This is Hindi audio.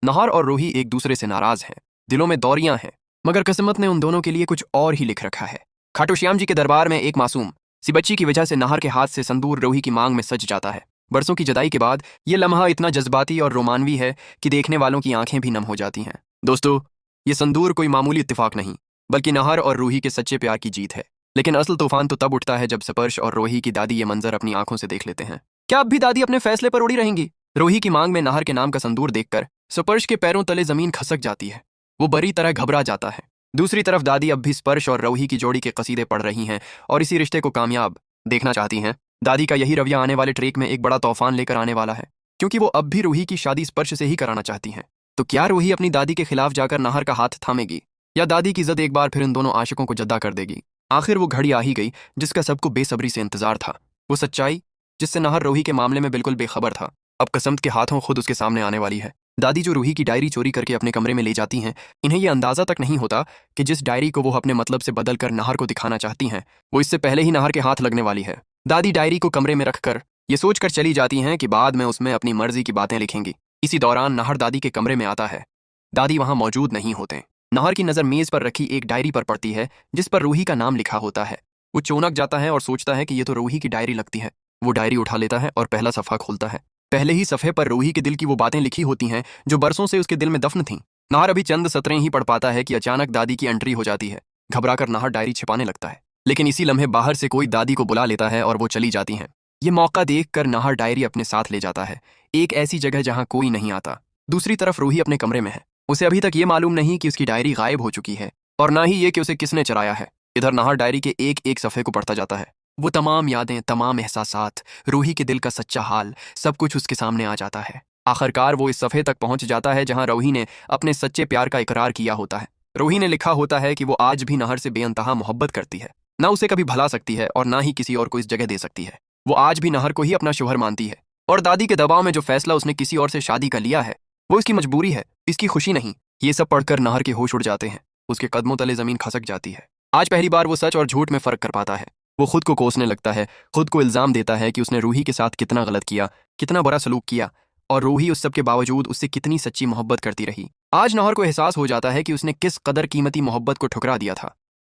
नाहर और रूही एक दूसरे से नाराज हैं, दिलों में दौरियां हैं, मगर किस्मत ने उन दोनों के लिए कुछ और ही लिख रखा है। खाटू श्याम जी के दरबार में एक मासूम सी बच्ची की वजह से नाहर के हाथ से संदूर रूही की मांग में सज जाता है। बरसों की जुदाई के बाद यह लम्हा इतना जज्बाती और रोमानवी है कि देखने वालों की आंखें भी नम हो जाती हैं। दोस्तों, ये संदूर कोई मामूली इत्तेफाक नहीं, बल्कि नाहर और रूही के सच्चे प्यार की जीत है। लेकिन असल तूफान तो तब उठता है जब स्पर्श और रूही की दादी ये मंजर अपनी आंखों से देख लेते हैं। क्या अब भी दादी अपने फैसले पर उड़ी रहेंगी? रूही की मांग में नाहर के नाम का संदूर देखकर स्पर्श के पैरों तले जमीन खसक जाती है। वो बड़ी तरह घबरा जाता है। दूसरी तरफ दादी अब भी स्पर्श और रूही की जोड़ी के कसीदे पढ़ रही हैं और इसी रिश्ते को कामयाब देखना चाहती हैं। दादी का यही रवैया आने वाले ट्रेक में एक बड़ा तूफान लेकर आने वाला है, क्योंकि वो अब भी रूही की शादी स्पर्श से ही कराना चाहती हैं। तो क्या रूही अपनी दादी के खिलाफ जाकर नाहर का हाथ थामेगी, या दादी की जिद एक बार फिर इन दोनों आशिकों को जद्दा कर देगी? आखिर वो घड़ी आ ही गई जिसका सबको बेसब्री से इंतजार था। वो सच्चाई जिससे नाहर रूही के मामले में बिल्कुल बेखबर था, अब कसमत के हाथों खुद उसके सामने आने वाली है। दादी जो रूही की डायरी चोरी करके अपने कमरे में ले जाती हैं, इन्हें यह अंदाजा तक नहीं होता कि जिस डायरी को वो अपने मतलब से बदल कर नाहर को दिखाना चाहती हैं, वो इससे पहले ही नाहर के हाथ लगने वाली है। दादी डायरी को कमरे में रखकर ये सोचकर चली जाती हैं कि बाद में उसमें अपनी मर्जी की बातें लिखेंगी। इसी दौरान नाहर दादी के कमरे में आता है। दादी वहां मौजूद नहीं होते। नाहर की नजर मेज पर रखी एक डायरी पर पड़ती है जिस पर रूही का नाम लिखा होता है। वो चौंक जाता है और सोचता है कि ये तो रूही की डायरी लगती है। वो डायरी उठा लेता है और पहला सफ़ा खोलता है। पहले ही सफ़े पर रूही के दिल की वो बातें लिखी होती हैं जो बरसों से उसके दिल में दफन थीं। नाहर अभी चंद सतरें ही पढ़ पाता है कि अचानक दादी की एंट्री हो जाती है। घबराकर नाहर डायरी छिपाने लगता है, लेकिन इसी लम्हे बाहर से कोई दादी को बुला लेता है और वो चली जाती हैं। ये मौका देखकर नाहर डायरी अपने साथ ले जाता है, एक ऐसी जगह जहां कोई नहीं आता। दूसरी तरफ रूही अपने कमरे में है। उसे अभी तक ये मालूम नहीं कि उसकी डायरी गायब हो चुकी है, और ना ही ये कि उसे किसने चुराया है। इधर नाहर डायरी के एक एक सफ़े को पढ़ता जाता है। वो तमाम यादें, तमाम एहसासात, रूही के दिल का सच्चा हाल, सब कुछ उसके सामने आ जाता है। आखिरकार वो इस सफ़े तक पहुंच जाता है जहां रूही ने अपने सच्चे प्यार का इकरार किया होता है। रूही ने लिखा होता है कि वो आज भी नाहर से बेअंतहा मोहब्बत करती है, ना उसे कभी भुला सकती है और ना ही किसी और को इस जगह दे सकती है। वो आज भी नाहर को ही अपना शौहर मानती है, और दादी के दबाव में जो फैसला उसने किसी और से शादी का लिया है वो इसकी मजबूरी है, इसकी खुशी नहीं। ये सब पढ़कर नाहर के होश उड़ जाते हैं। उसके कदमों तले जमीन खसक जाती है। आज पहली बार वो सच और झूठ में फर्क कर पाता है। वो खुद को कोसने लगता है, खुद को इल्जाम देता है कि उसने रूही के साथ कितना गलत किया, कितना बुरा सलूक किया, और रूही उस सब के बावजूद उससे कितनी सच्ची मोहब्बत करती रही। आज नाहर को एहसास हो जाता है कि उसने किस कदर कीमती मोहब्बत को ठुकरा दिया था।